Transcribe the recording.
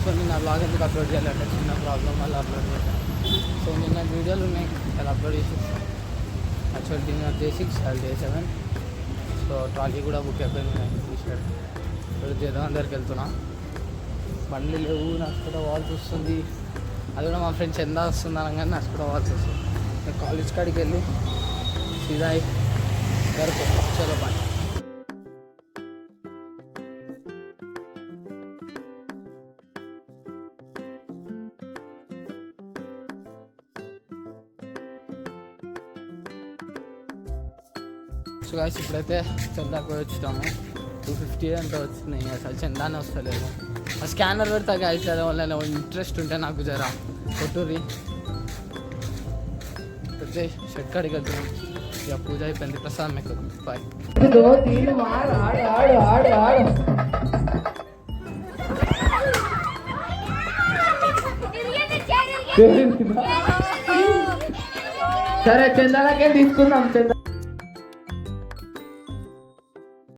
So నిన్న blog ఎందుకు upload చేయాలంటే చిన్న ప్రాబ్లం వల్ల అప్లోడ్ చేశాను. సో నిన్న వీడియోలు ఉన్నాయి అది అప్లోడ్ చేసేస్తాను. యాక్చువల్ డిన్నర్ డే 6 అది డే 7. సో ట్రాలీ కూడా బుక్ అయిపోయింది. టీషర్ట్ ఇప్పుడు చేద్దాం అందరికి వెళ్తున్నా. బండ్లు లేవు, నాకు కూడా వాల్స్ వస్తుంది. అది కూడా మా ఫ్రెండ్ చందా వస్తుంది అనగానే నాకు కూడా వాల్స్ వస్తుంది. నేను కాలేజ్ కాడికి వెళ్ళి సీదా వరకు చలో పని. సో గాయ్స్ ఇప్పుడైతే చందాకు వచ్చాము. 250 అంటే వచ్చినాయి. అసలు చందానే వస్తలేదు. ఆ స్కానర్ పెడతా గాయ్స్, అదే వల్ల ఇంట్రెస్ట్ ఉంటే నాకు జరా కొట్టుర్రి. వచ్చే షెడ్ కాడికి వెళ్తున్నాం. ఇక పూజ అయిపోయింది, ప్రసాదం మీకు బాయ్. సరే చందాలకే తీసుకుందాం. చందా